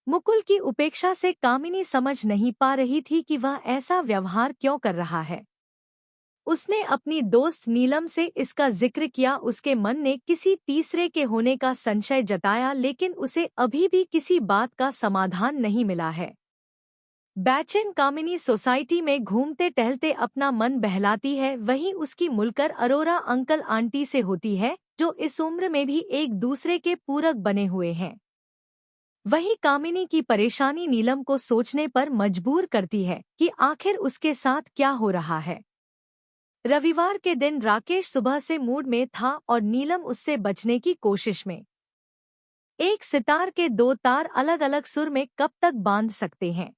मुकुल की उपेक्षा से कामिनी समझ नहीं पा रही थी कि वह ऐसा व्यवहार क्यों कर रहा है। उसने अपनी दोस्त नीलम से इसका जिक्र किया। उसके मन ने किसी तीसरे के होने का संशय जताया, लेकिन उसे अभी भी किसी बात का समाधान नहीं मिला है। बैचेन कामिनी सोसाइटी में घूमते टहलते अपना मन बहलाती है, वहीं उसकी मुलकर अरोरा अंकल आंटी से होती है, जो इस उम्र में भी एक दूसरे के पूरक बने हुए हैं। वहीं कामिनी की परेशानी नीलम को सोचने पर मजबूर करती है कि आखिर उसके साथ क्या हो रहा है। रविवार के दिन राकेश सुबह से मूड में था और नीलम उससे बचने की कोशिश में। एक सितार के दो तार अलग अलग सुर में कब तक बांध सकते हैं।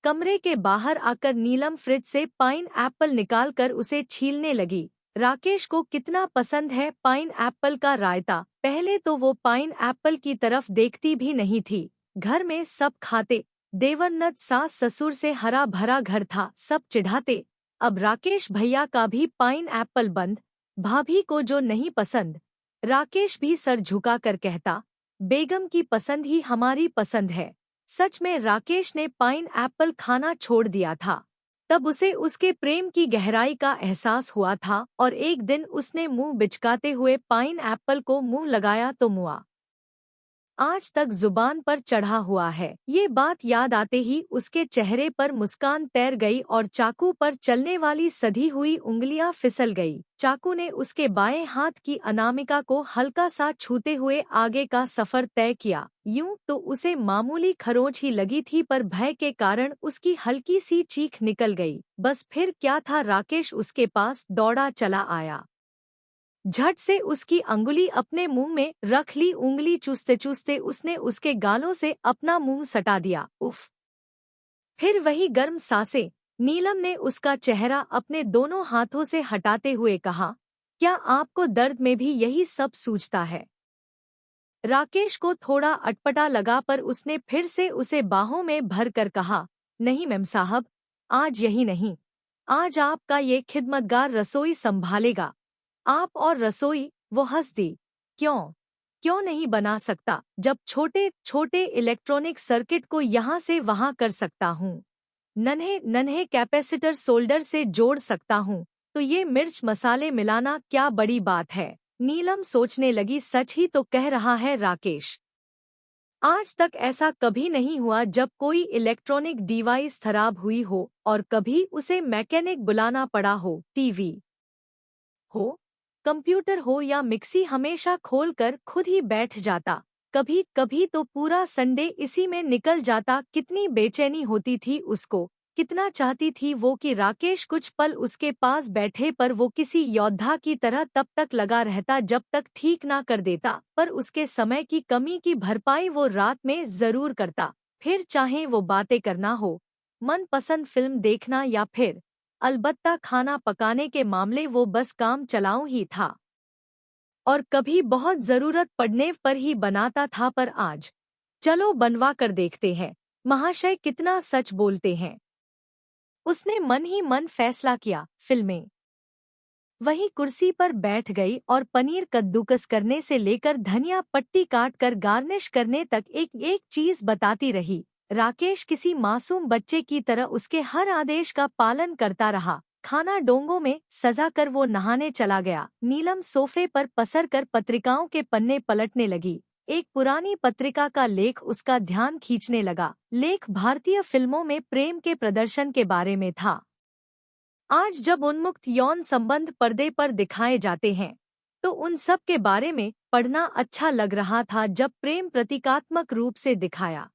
कमरे के बाहर आकर नीलम फ्रिज से पाइन एप्पल निकालकर उसे छीलने लगी। राकेश को कितना पसंद है पाइन एप्पल का रायता। पहले तो वो पाइन एप्पल की तरफ देखती भी नहीं थी। घर में सब खाते, देवन्नत सास ससुर से हरा भरा घर था, सब चिढ़ाते। अब राकेश भैया का भी पाइन एप्पल बंद, भाभी को जो नहीं पसंद। राकेश भी सर झुका कर कहता, बेगम की पसंद ही हमारी पसंद है। सच में राकेश ने पाइन एप्पल खाना छोड़ दिया था। तब उसे उसके प्रेम की गहराई का एहसास हुआ था और एक दिन उसने मुंह बिचकाते हुए पाइन एप्पल को मुंह लगाया तो मुआ आज तक जुबान पर चढ़ा हुआ है। ये बात याद आते ही उसके चेहरे पर मुस्कान तैर गई और चाकू पर चलने वाली सधी हुई उंगलियां फिसल गई। चाकू ने उसके बाएं हाथ की अनामिका को हल्का सा छूते हुए आगे का सफर तय किया। यूं तो उसे मामूली खरोंच ही लगी थी, पर भय के कारण उसकी हल्की सी चीख निकल गई। बस फिर क्या था, राकेश उसके पास दौड़ा चला आया। झट से उसकी अंगुली अपने मुंह में रख ली। उंगली चूसते चूसते उसने उसके गालों से अपना मुंह सटा दिया। उफ! फिर वही गर्म सांसें। नीलम ने उसका चेहरा अपने दोनों हाथों से हटाते हुए कहा, क्या आपको दर्द में भी यही सब सूझता है? राकेश को थोड़ा अटपटा लगा, पर उसने फिर से उसे बाहों में भर कर कहा, नहीं मेम साहब, आज यही नहीं। आज आपका ये खिदमतगार रसोई संभालेगा। आप और रसोई। वो हंस दी। क्यों नहीं बना सकता, जब छोटे छोटे इलेक्ट्रॉनिक सर्किट को यहाँ से वहाँ कर सकता हूँ, नन्हे नन्हे कैपेसिटर सोल्डर से जोड़ सकता हूँ, तो ये मिर्च मसाले मिलाना क्या बड़ी बात है। नीलम सोचने लगी, सच ही तो कह रहा है राकेश। आज तक ऐसा कभी नहीं हुआ जब कोई इलेक्ट्रॉनिक डिवाइस खराब हुई हो और कभी उसे मैकेनिक बुलाना पड़ा हो। टीवी हो, कंप्यूटर हो या मिक्सी, हमेशा खोलकर खुद ही बैठ जाता। कभी कभी तो पूरा संडे इसी में निकल जाता। कितनी बेचैनी होती थी उसको। कितना चाहती थी वो कि राकेश कुछ पल उसके पास बैठे, पर वो किसी योद्धा की तरह तब तक लगा रहता जब तक ठीक ना कर देता। पर उसके समय की कमी की भरपाई वो रात में जरूर करता। फिर चाहे वो बातें करना हो, मनपसंद फिल्म देखना या फिर अलबत्ता खाना पकाने के मामले वो बस काम चलाऊं ही था। और कभी बहुत जरूरत पड़ने पर ही बनाता था। पर आज चलो बनवा कर देखते हैं, महाशय कितना सच बोलते हैं। उसने मन ही मन फैसला किया। फिल्में। वही कुर्सी पर बैठ गई और पनीर कद्दूकस करने से लेकर धनिया पट्टी काट कर गार्निश करने तक एक एक चीज बताती रही। राकेश किसी मासूम बच्चे की तरह उसके हर आदेश का पालन करता रहा। खाना डोंगों में सजा कर वो नहाने चला गया। नीलम सोफे पर पसर कर पत्रिकाओं के पन्ने पलटने लगी। एक पुरानी पत्रिका का लेख उसका ध्यान खींचने लगा। लेख भारतीय फिल्मों में प्रेम के प्रदर्शन के बारे में था। आज जब उन्मुक्त यौन संबंध पर्दे पर दिखाए जाते हैं, तो उन सब के बारे में पढ़ना अच्छा लग रहा था। जब प्रेम प्रतीकात्मक रूप से दिखाया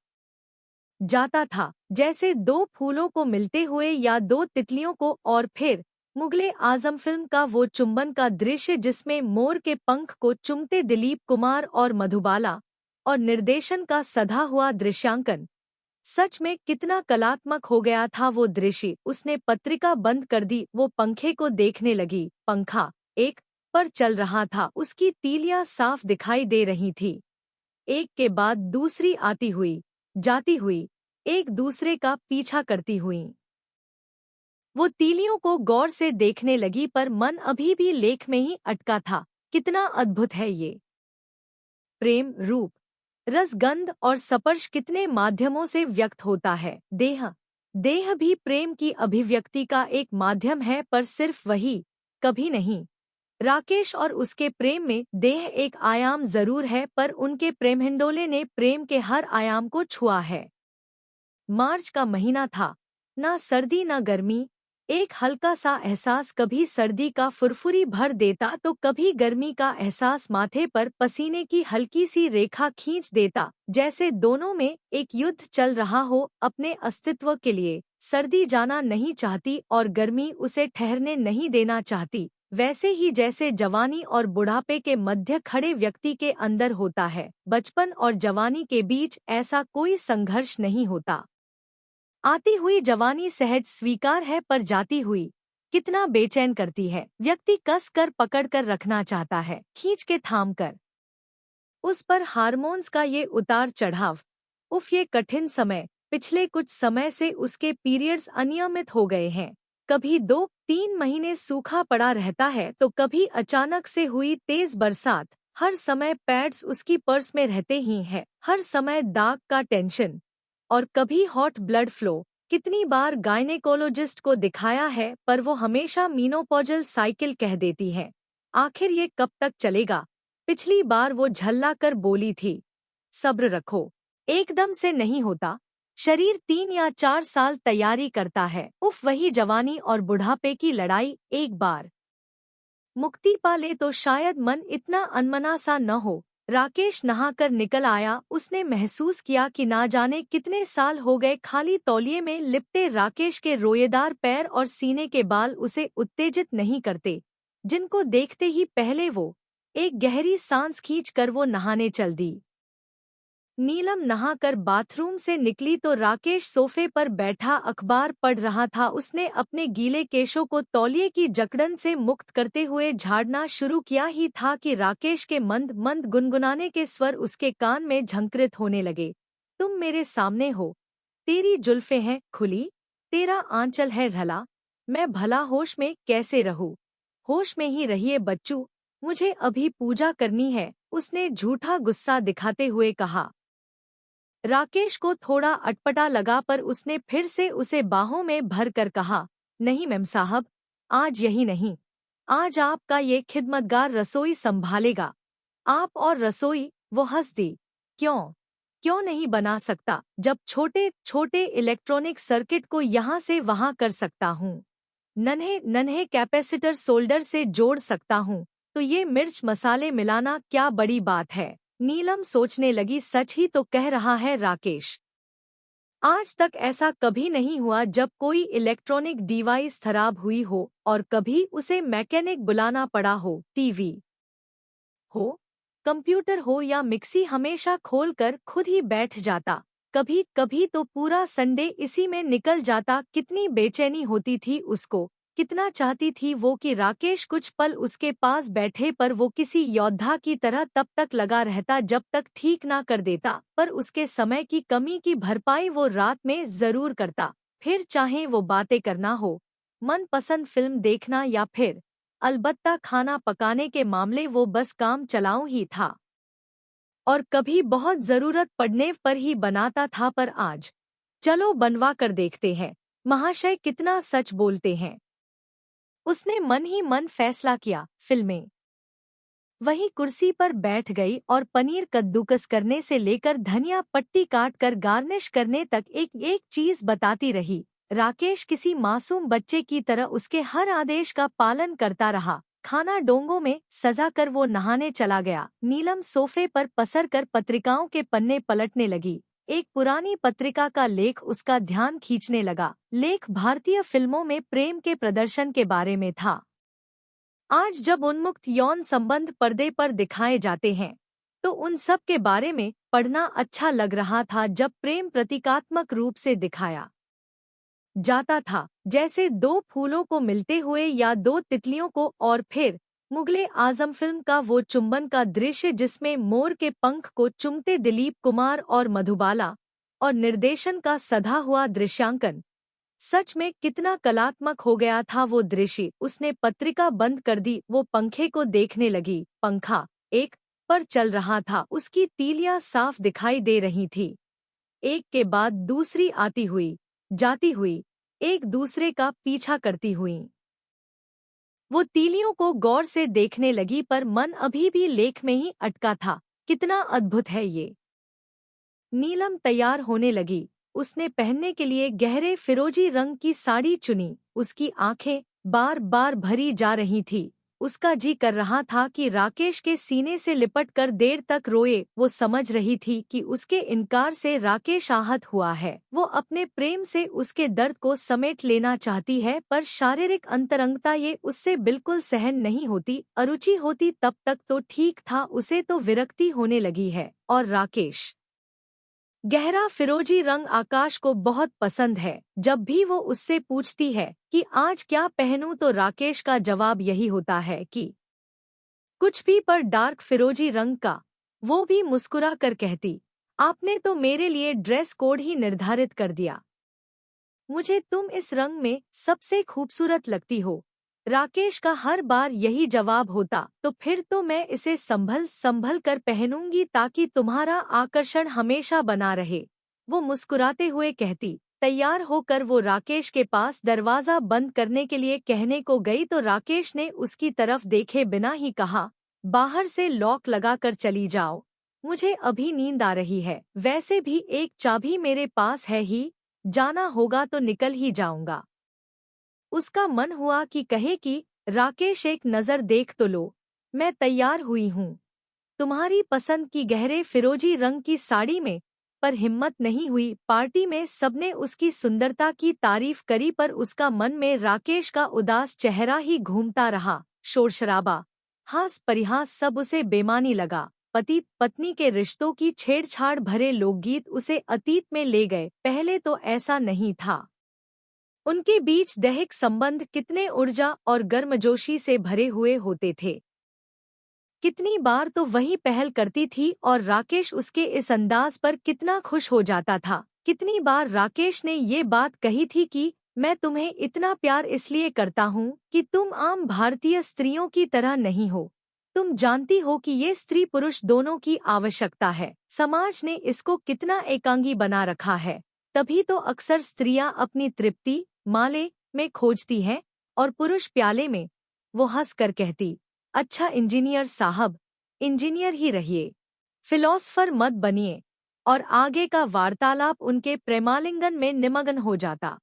जाता था, जैसे दो फूलों को मिलते हुए या दो तितलियों को, और फिर मुगले आजम फिल्म का वो चुंबन का दृश्य जिसमें मोर के पंख को चुमते दिलीप कुमार और मधुबाला, और निर्देशन का सधा हुआ दृश्यांकन, सच में कितना कलात्मक हो गया था वो दृश्य। उसने पत्रिका बंद कर दी। वो पंखे को देखने लगी। पंखा एक पर चल रहा था। उसकी तीलियां साफ दिखाई दे रही थी, एक के बाद दूसरी आती हुई जाती हुई, एक दूसरे का पीछा करती हुई। वो तीलियों को गौर से देखने लगी, पर मन अभी भी लेख में ही अटका था। कितना अद्भुत है ये प्रेम रूप। रसगंध और स्पर्श कितने माध्यमों से व्यक्त होता है। देह भी प्रेम की अभिव्यक्ति का एक माध्यम है, पर सिर्फ वही कभी नहीं। राकेश और उसके प्रेम में देह एक आयाम जरूर है, पर उनके प्रेमहिंडोले ने प्रेम के हर आयाम को छुआ है। मार्च का महीना था, ना सर्दी ना गर्मी। एक हल्का सा एहसास कभी सर्दी का फुरफुरी भर देता तो कभी गर्मी का एहसास माथे पर पसीने की हल्की सी रेखा खींच देता, जैसे दोनों में एक युद्ध चल रहा हो अपने अस्तित्व के लिए। सर्दी जाना नहीं चाहती और गर्मी उसे ठहरने नहीं देना चाहती, वैसे ही जैसे जवानी और बुढ़ापे के मध्य खड़े व्यक्ति के अंदर होता है। बचपन और जवानी के बीच ऐसा कोई संघर्ष नहीं होता। आती हुई जवानी सहज स्वीकार है, पर जाती हुई कितना बेचैन करती है। व्यक्ति कस कर पकड़ कर रखना चाहता है, खींच के थाम कर। उस पर हार्मोन्स का ये उतार चढ़ाव, उफ ये कठिन समय। पिछले कुछ समय से उसके पीरियड्स अनियमित हो गए हैं। कभी 2-3 महीने सूखा पड़ा रहता है तो कभी अचानक से हुई तेज बरसात। हर समय पैड्स उसकी पर्स में रहते ही हैं, हर समय दाग का टेंशन, और कभी हॉट ब्लड फ्लो। कितनी बार गायनेकोलॉजिस्ट को दिखाया है, पर वो हमेशा मीनोपॉजल साइकिल कह देती है। आखिर ये कब तक चलेगा? पिछली बार वो झल्ला कर बोली थी, सब्र रखो, एकदम से नहीं होता। शरीर 3 या 4 साल तैयारी करता है। उफ, वही जवानी और बुढ़ापे की लड़ाई। एक बार मुक्ति पा ले तो शायद मन इतना अनमना सा न हो। राकेश नहाकर निकल आया। उसने महसूस किया कि ना जाने कितने साल हो गए खाली तौलिए में लिपटे राकेश के रोएदार पैर और सीने के बाल उसे उत्तेजित नहीं करते, जिनको देखते ही पहले वो एक गहरी सांस खींचकर वो नहाने चल दी। नीलम नहाकर बाथरूम से निकली तो राकेश सोफे पर बैठा अखबार पढ़ रहा था। उसने अपने गीले केशों को तौलिए की जकड़न से मुक्त करते हुए झाड़ना शुरू किया ही था कि राकेश के मंद मंद गुनगुनाने के स्वर उसके कान में झंकृत होने लगे। तुम मेरे सामने हो, तेरी जुल्फें हैं खुली, तेरा आंचल है ढला, मैं भला होश में कैसे रहूं? होश में ही रहिए बच्चू, मुझे अभी पूजा करनी है, उसने झूठा गुस्सा दिखाते हुए कहा। राकेश को थोड़ा अटपटा लगा, पर उसने फिर से उसे बाहों में भर कर कहा, नहीं मैम साहब, आज यही नहीं, आज आपका ये खिदमतगार रसोई संभालेगा। आप और रसोई? वो हंस दी। क्यों नहीं बना सकता? जब छोटे छोटे इलेक्ट्रॉनिक सर्किट को यहाँ से वहाँ कर सकता हूँ, नन्हे नन्हे कैपेसिटर सोल्डर से जोड़ सकता हूँ, तो ये मिर्च मसाले मिलाना क्या बड़ी बात है? नीलम सोचने लगी, सच ही तो कह रहा है राकेश। आज तक ऐसा कभी नहीं हुआ जब कोई इलेक्ट्रॉनिक डिवाइस खराब हुई हो और कभी उसे मैकेनिक बुलाना पड़ा हो। टीवी हो, कंप्यूटर हो या मिक्सी, हमेशा खोलकर खुद ही बैठ जाता। कभी कभी तो पूरा संडे इसी में निकल जाता। कितनी बेचैनी होती थी उसको, कितना चाहती थी वो कि राकेश कुछ पल उसके पास बैठे, पर वो किसी योद्धा की तरह तब तक लगा रहता जब तक ठीक ना कर देता। पर उसके समय की कमी की भरपाई वो रात में जरूर करता, फिर चाहे वो बातें करना हो, मनपसंद फिल्म देखना या फिर अलबत्ता खाना पकाने के मामले वो बस काम चलाऊं ही था। और कभी बहुत जरूरत पड़ने पर ही बनाता था। पर आज चलो बनवा कर देखते हैं, महाशय कितना सच बोलते हैं। उसने मन ही मन फैसला किया। फिल्में वही कुर्सी पर बैठ गई और पनीर कद्दूकस करने से लेकर धनिया पट्टी काट कर गार्निश करने तक एक एक चीज बताती रही। राकेश किसी मासूम बच्चे की तरह उसके हर आदेश का पालन करता रहा। खाना डोंगों में सजा कर वो नहाने चला गया। नीलम सोफे पर पसर कर पत्रिकाओं के पन्ने पलटने लगी। एक पुरानी पत्रिका का लेख उसका ध्यान खींचने लगा। लेख भारतीय फिल्मों में प्रेम के प्रदर्शन के बारे में था। आज जब उन्मुक्त यौन संबंध पर्दे पर दिखाए जाते हैं तो उन सब के बारे में पढ़ना अच्छा लग रहा था। जब प्रेम प्रतीकात्मक रूप से दिखाया जाता था, जैसे 2 फूलों को मिलते हुए या 2 तितलियों को, और फिर मुगले आजम फिल्म का वो चुंबन का दृश्य जिसमें मोर के पंख को चुमते दिलीप कुमार और मधुबाला, और निर्देशन का सधा हुआ दृश्यांकन, सच में कितना कलात्मक हो गया था वो दृश्य। उसने पत्रिका बंद कर दी, वो पंखे को देखने लगी। पंखा एक पर चल रहा था उसकी तीलियां साफ दिखाई दे रही थी। एक के बाद दूसरी आती हुई, जाती हुई, एक दूसरे का पीछा करती हुई। वो तीलियों को गौर से देखने लगी पर मन अभी भी लेख में ही अटका था। कितना अद्भुत है ये। नीलम तैयार होने लगी। उसने पहनने के लिए गहरे फिरोजी रंग की साड़ी चुनी। उसकी आंखें बार बार भरी जा रही थी। उसका जी कर रहा था कि राकेश के सीने से लिपट कर देर तक रोए। वो समझ रही थी कि उसके इनकार से राकेश आहत हुआ है। वो अपने प्रेम से उसके दर्द को समेट लेना चाहती है, पर शारीरिक अंतरंगता ये उससे बिल्कुल सहन नहीं होती। अरुचि होती तब तक तो ठीक था, उसे तो विरक्ति होने लगी है। और राकेश गहरा फिरोजी रंग आकाश को बहुत पसंद है। जब भी वो उससे पूछती है कि आज क्या पहनूं तो राकेश का जवाब यही होता है कि कुछ भी, पर डार्क फिरोजी रंग का। वो भी मुस्कुरा कर कहती, आपने तो मेरे लिए ड्रेस कोड ही निर्धारित कर दिया। मुझे तुम इस रंग में सबसे खूबसूरत लगती हो। राकेश का हर बार यही जवाब होता, तो फिर तो मैं इसे संभल संभल कर पहनूंगी ताकि तुम्हारा आकर्षण हमेशा बना रहे। वो मुस्कुराते हुए कहती। तैयार होकर वो राकेश के पास दरवाजा बंद करने के लिए कहने को गई तो राकेश ने उसकी तरफ देखे बिना ही कहा, बाहर से लॉक लगाकर चली जाओ। मुझे अभी नींद आ रही है। वैसे भी एक चाबी मेरे पास है ही, जाना होगा तो निकल ही जाऊंगा। उसका मन हुआ कि कहे कि राकेश एक नज़र देख तो लो, मैं तैयार हुई हूँ तुम्हारी पसंद की गहरे फिरोजी रंग की साड़ी में। पर हिम्मत नहीं हुई। पार्टी में सबने उसकी सुंदरता की तारीफ करी, पर उसका मन में राकेश का उदास चेहरा ही घूमता रहा। शोरशराबा, हास परिहास सब उसे बेमानी लगा। पति पत्नी के रिश्तों की छेड़छाड़ भरे लोकगीत उसे अतीत में ले गए। पहले तो ऐसा नहीं था। उनके बीच दैहिक संबंध कितने ऊर्जा और गर्मजोशी से भरे हुए होते थे। कितनी बार तो वही पहल करती थी और राकेश उसके इस अंदाज पर कितना खुश हो जाता था। कितनी बार राकेश ने ये बात कही थी कि मैं तुम्हें इतना प्यार इसलिए करता हूँ कि तुम आम भारतीय स्त्रियों की तरह नहीं हो। तुम जानती हो कि ये स्त्री पुरुष दोनों की आवश्यकता है। समाज ने इसको कितना एकांगी बना रखा है। तभी तो अक्सर स्त्रियां अपनी तृप्ति माले में खोजती हैं और पुरुष प्याले में। वो हंस कर कहती, अच्छा इंजीनियर साहब, इंजीनियर ही रहिए, फिलोसफर मत बनिए। और आगे का वार्तालाप उनके प्रेमालिंगन में निमग्न हो जाता।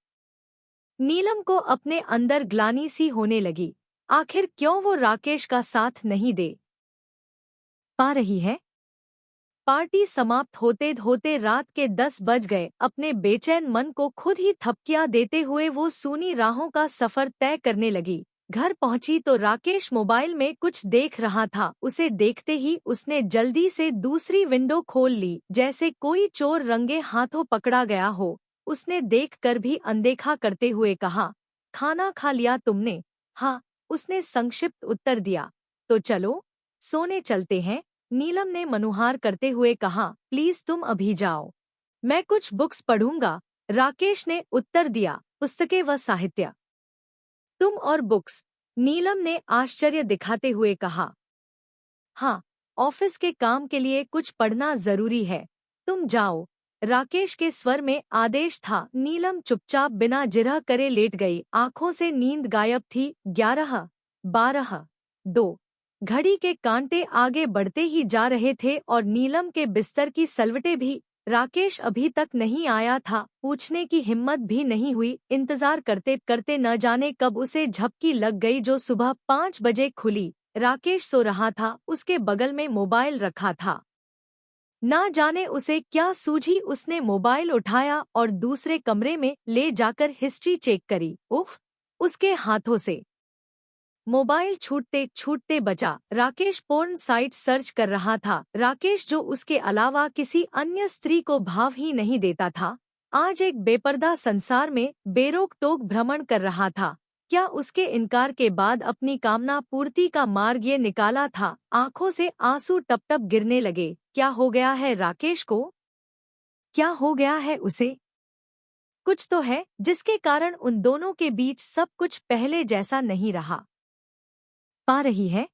नीलम को अपने अंदर ग्लानि सी होने लगी। आखिर क्यों वो राकेश का साथ नहीं दे पा रही है। पार्टी समाप्त होते होते रात के 10 बज गए। अपने बेचैन मन को खुद ही थपकियां देते हुए वो सूनी राहों का सफर तय करने लगी। घर पहुंची तो राकेश मोबाइल में कुछ देख रहा था। उसे देखते ही उसने जल्दी से दूसरी विंडो खोल ली, जैसे कोई चोर रंगे हाथों पकड़ा गया हो। उसने देखकर भी अनदेखा करते हुए कहा, खाना खा लिया तुमने? हाँ, उसने संक्षिप्त उत्तर दिया। तो चलो सोने चलते हैं, नीलम ने मनुहार करते हुए कहा। प्लीज तुम अभी जाओ, मैं कुछ बुक्स पढ़ूंगा, राकेश ने उत्तर दिया। पुस्तकें व साहित्य? तुम और बुक्स? नीलम ने आश्चर्य दिखाते हुए कहा। हाँ, ऑफिस के काम के लिए कुछ पढ़ना जरूरी है। तुम जाओ, राकेश के स्वर में आदेश था। नीलम चुपचाप बिना जिरह करे लेट गई। आंखों से नींद गायब थी। 11, 12, 2 घड़ी के कांटे आगे बढ़ते ही जा रहे थे और नीलम के बिस्तर की सलवटें भी। राकेश अभी तक नहीं आया था। पूछने की हिम्मत भी नहीं हुई। इंतजार करते करते न जाने कब उसे झपकी लग गई जो सुबह 5 बजे खुली। राकेश सो रहा था, उसके बगल में मोबाइल रखा था। ना जाने उसे क्या सूझी, उसने मोबाइल उठाया और दूसरे कमरे में ले जाकर हिस्ट्री चेक करी। उफ! उसके हाथों से मोबाइल छूटते छूटते बचा। राकेश पोर्न साइट सर्च कर रहा था। राकेश जो उसके अलावा किसी अन्य स्त्री को भाव ही नहीं देता था, आज एक बेपर्दा संसार में बेरोक टोक भ्रमण कर रहा था। क्या उसके इनकार के बाद अपनी कामना पूर्ति का मार्ग ये निकाला था? आंखों से आंसू टप टप गिरने लगे। क्या हो गया है राकेश को? क्या हो गया है उसे? कुछ तो है जिसके कारण उन दोनों के बीच सब कुछ पहले जैसा नहीं रहा। पा रही है।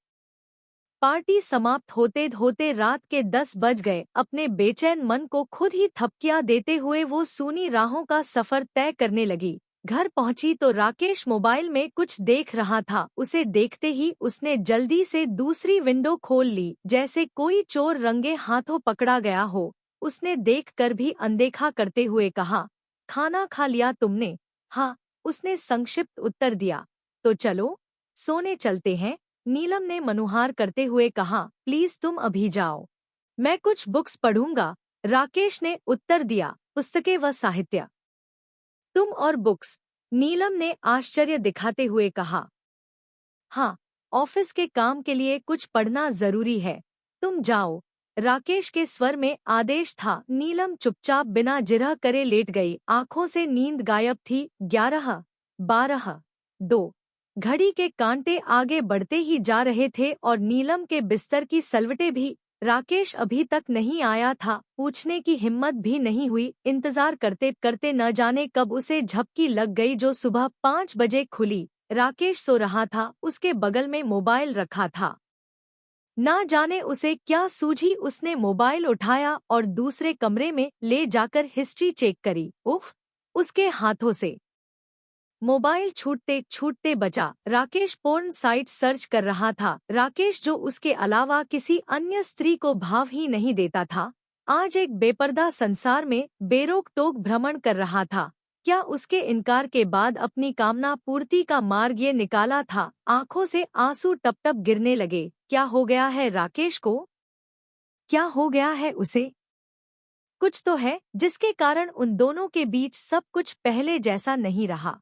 पार्टी समाप्त होते होते रात के 10 बज गए। अपने बेचैन मन को खुद ही थपकियां देते हुए वो सूनी राहों का सफर तय करने लगी। घर पहुंची तो राकेश मोबाइल में कुछ देख रहा था। उसे देखते ही उसने जल्दी से दूसरी विंडो खोल ली, जैसे कोई चोर रंगे हाथों पकड़ा गया हो। उसने देखकर भी अनदेखा करते हुए कहा, खाना खा लिया तुमने? हाँ, उसने संक्षिप्त उत्तर दिया। तो चलो, सोने चलते हैं, नीलम ने मनुहार करते हुए कहा। प्लीज तुम अभी जाओ, मैं कुछ बुक्स पढ़ूंगा, राकेश ने उत्तर दिया। पुस्तकें व साहित्य? तुम और बुक्स? नीलम ने आश्चर्य दिखाते हुए कहा। हाँ, ऑफिस के काम के लिए कुछ पढ़ना जरूरी है। तुम जाओ, राकेश के स्वर में आदेश था। नीलम चुपचाप बिना जिरह करे लेट गई। आंखों से नींद गायब थी। 11, 12, 2। घड़ी के कांटे आगे बढ़ते ही जा रहे थे और नीलम के बिस्तर की सलवटें भी। राकेश अभी तक नहीं आया था। पूछने की हिम्मत भी नहीं हुई। इंतजार करते करते न जाने कब उसे झपकी लग गई जो सुबह 5 बजे खुली। राकेश सो रहा था, उसके बगल में मोबाइल रखा था। ना जाने उसे क्या सूझी, उसने मोबाइल उठाया और दूसरे कमरे में ले जाकर हिस्ट्री चेक करी। उफ! उसके हाथों से मोबाइल छूटते छूटते बचा। राकेश पोर्न साइट सर्च कर रहा था। राकेश जो उसके अलावा किसी अन्य स्त्री को भाव ही नहीं देता था, आज एक बेपर्दा संसार में बेरोक टोक भ्रमण कर रहा था। क्या उसके इनकार के बाद अपनी कामना पूर्ति का मार्ग ये निकाला था? आंखों से आंसू टप टप गिरने लगे। क्या हो गया है राकेश को? क्या हो गया है उसे? कुछ तो है जिसके कारण उन दोनों के बीच सब कुछ पहले जैसा नहीं रहा।